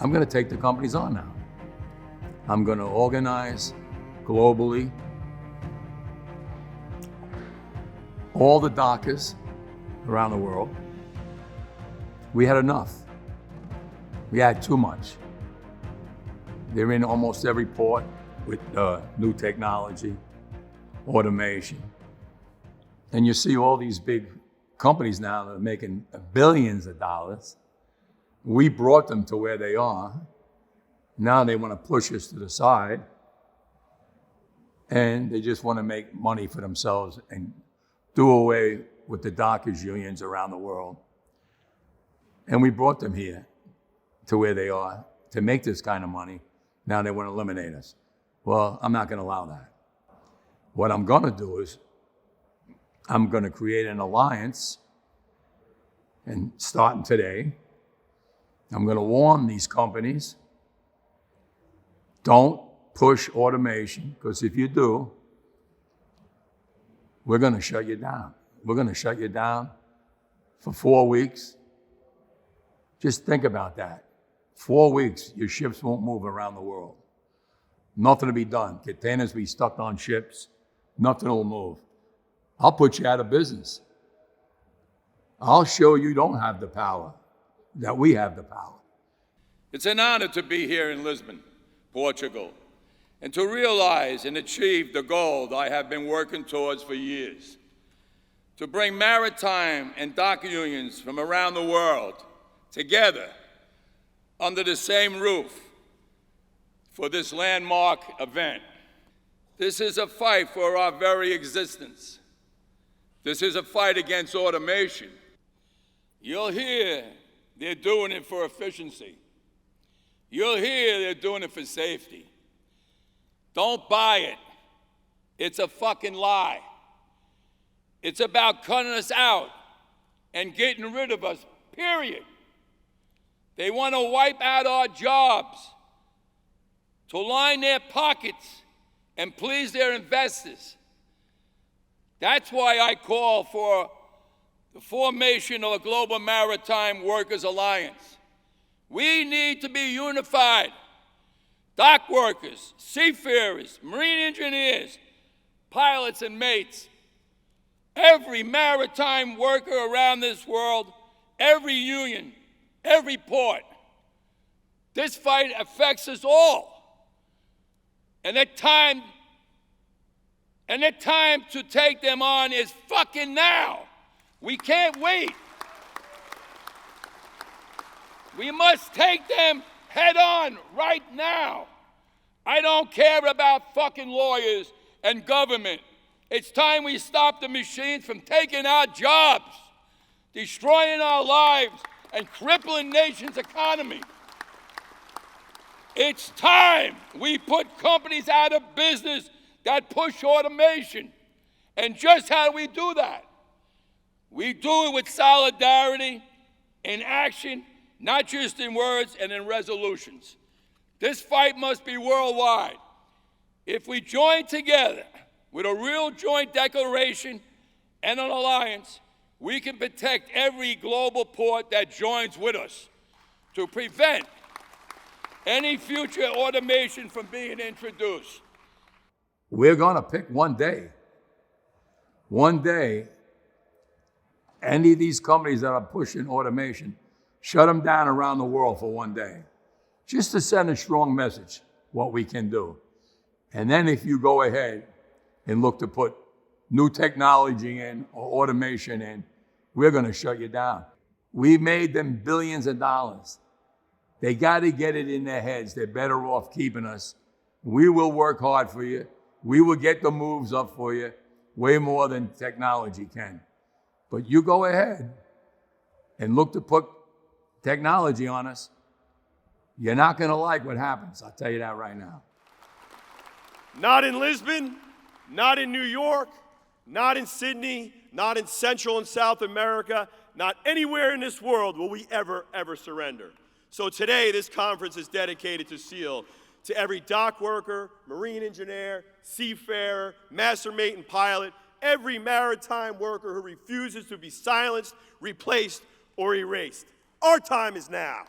I'm going to take the companies on now. I'm going to organize globally all the dockers around the world. We had enough. We had too much. They're in almost every port with new technology, automation. And you see all these big companies now that are making billions of dollars. We brought them to where they are. Now they want to push us to the side. And they just want to make money for themselves and do away with the dockers unions around the world. And we brought them here to where they are to make this kind of money. Now they want to eliminate us. Well, I'm not going to allow that. What I'm going to do is I'm going to create an alliance, and starting today, I'm going to warn these companies, don't push automation, because if you do, we're going to shut you down. We're going to shut you down for 4 weeks. Just think about that. 4 weeks, your ships won't move around the world. Nothing to be done. Containers will be stuck on ships. Nothing will move. I'll put you out of business. I'll show you don't have the power, that we have the power. It's an honor to be here in Lisbon, Portugal, and to realize and achieve the goal I have been working towards for years, to bring maritime and dock unions from around the world together under the same roof for this landmark event. This is a fight for our very existence. This is a fight against automation. You'll hear they're doing it for efficiency. You'll hear they're doing it for safety. Don't buy it. It's a fucking lie. It's about cutting us out and getting rid of us, period. They want to wipe out our jobs to line their pockets and please their investors. That's why I call for the formation of a global maritime workers alliance. We need to be unified. Dock workers, seafarers, marine engineers, pilots and mates, every maritime worker around this world, every union, every port. This fight affects us all. And the time to take them on is fucking now. We can't wait. We must take them head on right now. I don't care about fucking lawyers and government. It's time we stop the machines from taking our jobs, destroying our lives, and crippling nation's economy. It's time we put companies out of business that push automation. And just how do we do that? We do it with solidarity, in action, not just in words and in resolutions. This fight must be worldwide. If we join together with a real joint declaration and an alliance, we can protect every global port that joins with us to prevent any future automation from being introduced. We're going to pick one day. One day, any of these companies that are pushing automation, shut them down around the world for one day. Just to send a strong message, what we can do. And then if you go ahead and look to put new technology in or automation in, we're going to shut you down. We made them billions of dollars. They got to get it in their heads. They're better off keeping us. We will work hard for you. We will get the moves up for you way more than technology can. But you go ahead and look to put technology on us. You're not going to like what happens. I'll tell you that right now. Not in Lisbon, not in New York, not in Sydney, not in Central and South America, not anywhere in this world will we ever surrender. So today, this conference is dedicated to SEAL, to every dock worker, marine engineer, seafarer, master mate and pilot, every maritime worker who refuses to be silenced, replaced, or erased. Our time is now.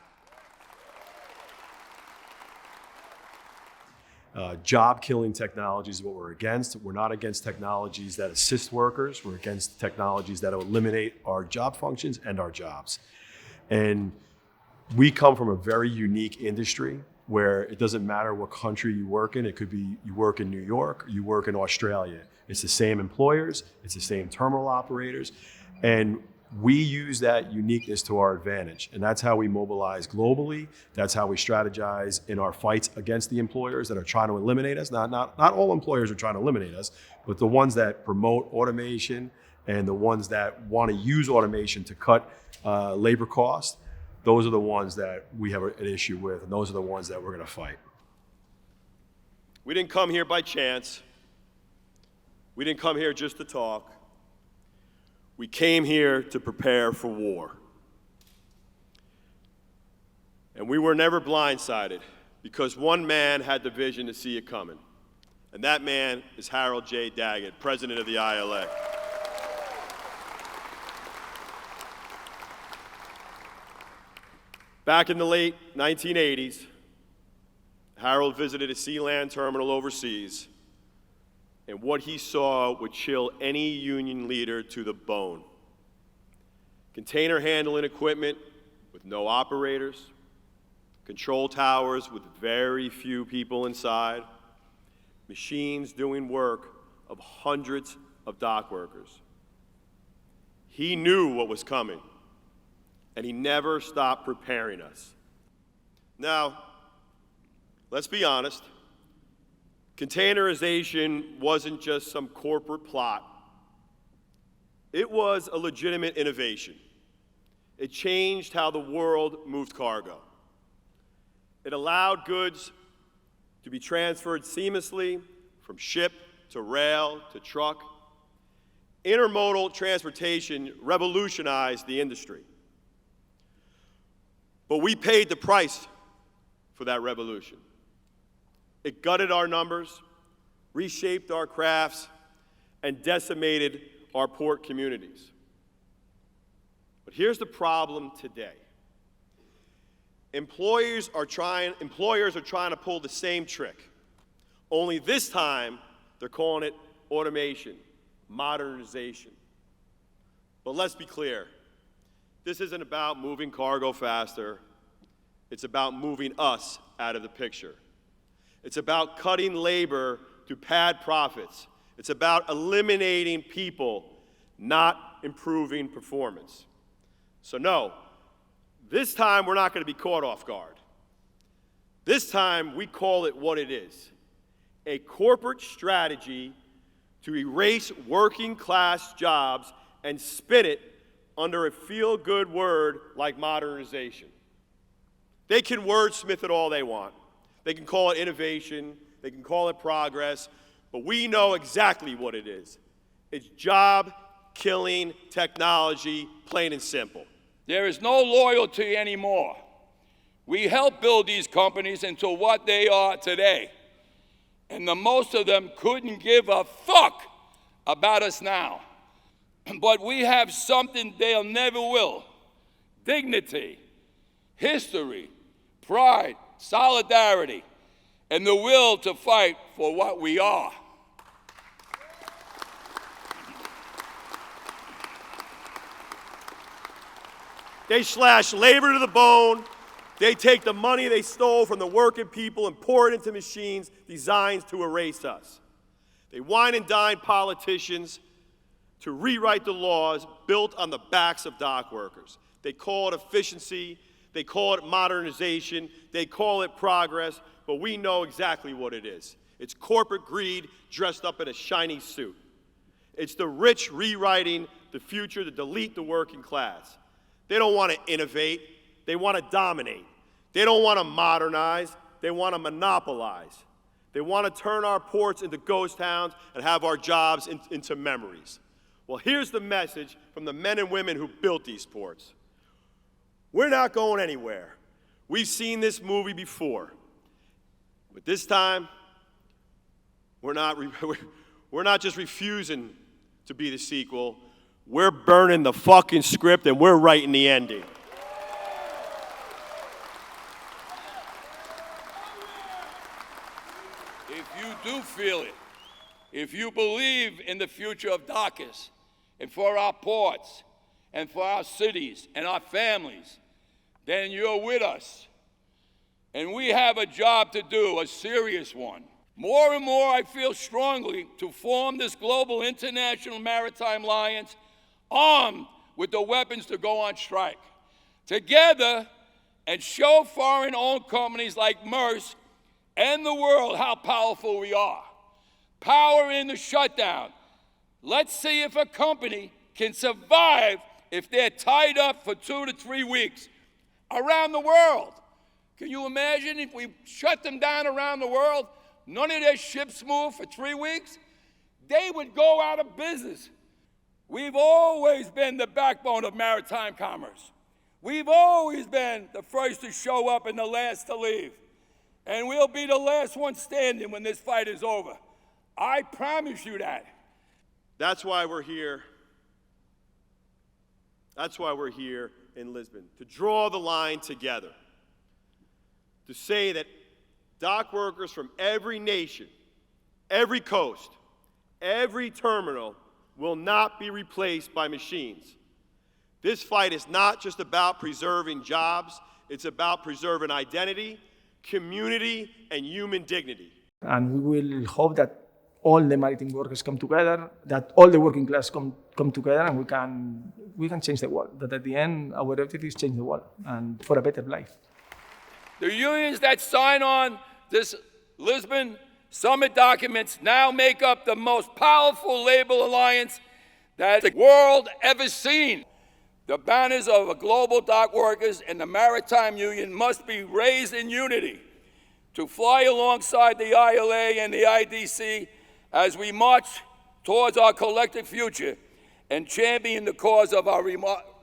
Job-killing technologies is what we're against. We're not against technologies that assist workers. We're against technologies that eliminate our job functions and our jobs. And we come from a very unique industry where it doesn't matter what country you work in. It could be you work in New York, or you work in Australia. It's the same employers, it's the same terminal operators, and we use that uniqueness to our advantage. And that's how we mobilize globally. That's how we strategize in our fights against the employers that are trying to eliminate us. Not all employers are trying to eliminate us, but the ones that promote automation and the ones that want to use automation to cut labor costs, those are the ones that we have an issue with, and those are the ones that we're going to fight. We didn't come here by chance. We didn't come here just to talk. We came here to prepare for war. And we were never blindsided because one man had the vision to see it coming. And that man is Harold J. Daggett, President of the ILA. Back in the late 1980s, Harold visited a Sealand terminal overseas, and what he saw would chill any union leader to the bone. Container handling equipment with no operators, control towers with very few people inside, machines doing work of hundreds of dock workers. He knew what was coming, and he never stopped preparing us. Now, let's be honest. Containerization wasn't just some corporate plot. It was a legitimate innovation. It changed how the world moved cargo. It allowed goods to be transferred seamlessly from ship to rail to truck. Intermodal transportation revolutionized the industry. But we paid the price for that revolution. It gutted our numbers, reshaped our crafts, and decimated our port communities. But here's the problem today. Employers are trying to pull the same trick, only this time they're calling it automation, modernization. But let's be clear, this isn't about moving cargo faster, it's about moving us out of the picture. It's about cutting labor to pad profits. It's about eliminating people, not improving performance. So no, this time we're not going to be caught off guard. This time we call it what it is, a corporate strategy to erase working class jobs and spin it under a feel-good word like modernization. They can wordsmith it all they want. They can call it innovation, they can call it progress, but we know exactly what it is. It's job-killing technology, plain and simple. There is no loyalty anymore. We helped build these companies into what they are today, and the most of them couldn't give a fuck about us now. But we have something they'll never will: dignity, history, pride, solidarity, and the will to fight for what we are. They slash labor to the bone. They take the money they stole from the working people and pour it into machines designed to erase us. They wine and dine politicians to rewrite the laws built on the backs of dock workers. They call it efficiency, they call it modernization, they call it progress, but we know exactly what it is. It's corporate greed dressed up in a shiny suit. It's the rich rewriting the future to delete the working class. They don't want to innovate, they want to dominate. They don't want to modernize, they want to monopolize. They want to turn our ports into ghost towns and have our jobs into memories. Well, here's the message from the men and women who built these ports. We're not going anywhere. We've seen this movie before. But this time, we're not just refusing to be the sequel. We're burning the fucking script and we're writing the ending. if you do feel it, if you believe in the future of dockers and for our ports and for our cities and our families, then you're with us. And we have a job to do, a serious one. More and more, I feel strongly to form this global international maritime alliance armed with the weapons to go on strike. Together, and show foreign-owned companies like Maersk and the world how powerful we are. Power in the shutdown. Let's see if a company can survive if they're tied up for 2 to 3 weeks around the world. Can you imagine if we shut them down around the world, none of their ships move for 3 weeks? They would go out of business. We've always been the backbone of maritime commerce. We've always been the first to show up and the last to leave. And we'll be the last one standing when this fight is over. I promise you that. That's why we're here. That's why we're here in Lisbon, to draw the line together, to say that dock workers from every nation, every coast, every terminal will not be replaced by machines. This fight is not just about preserving jobs, it's about preserving identity, community, and human dignity. And we will hope that all the maritime workers come together, that all the working class come together, and we can change the world. That at the end, our objective is change the world and for a better life. The unions that sign on this Lisbon Summit documents now make up the most powerful labor alliance that the world ever seen. The banners of the global dock workers and the Maritime Union must be raised in unity to fly alongside the ILA and the IDC as we march towards our collective future and champion the cause of our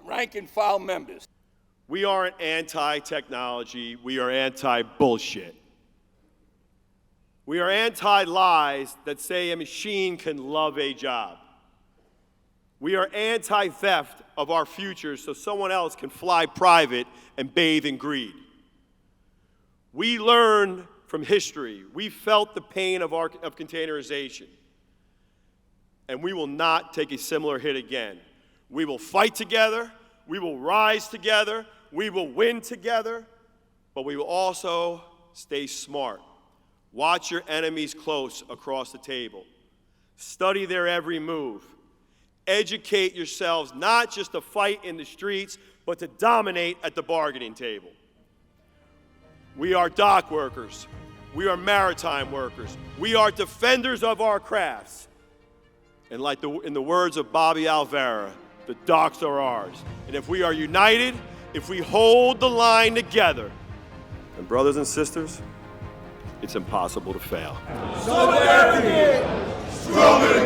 rank and file members. We aren't anti-technology, we are anti-bullshit. We are anti-lies that say a machine can love a job. We are anti-theft of our future so someone else can fly private and bathe in greed. We learn from history. We felt the pain of containerization. And we will not take a similar hit again. We will fight together, we will rise together, we will win together, but we will also stay smart. Watch your enemies close across the table. Study their every move. Educate yourselves not just to fight in the streets, but to dominate at the bargaining table. We are dock workers. We are maritime workers. We are defenders of our crafts. And like in the words of Bobby Alvera, the docks are ours. And if we are united, if we hold the line together, and brothers and sisters, it's impossible to fail. Solidarity! Stronger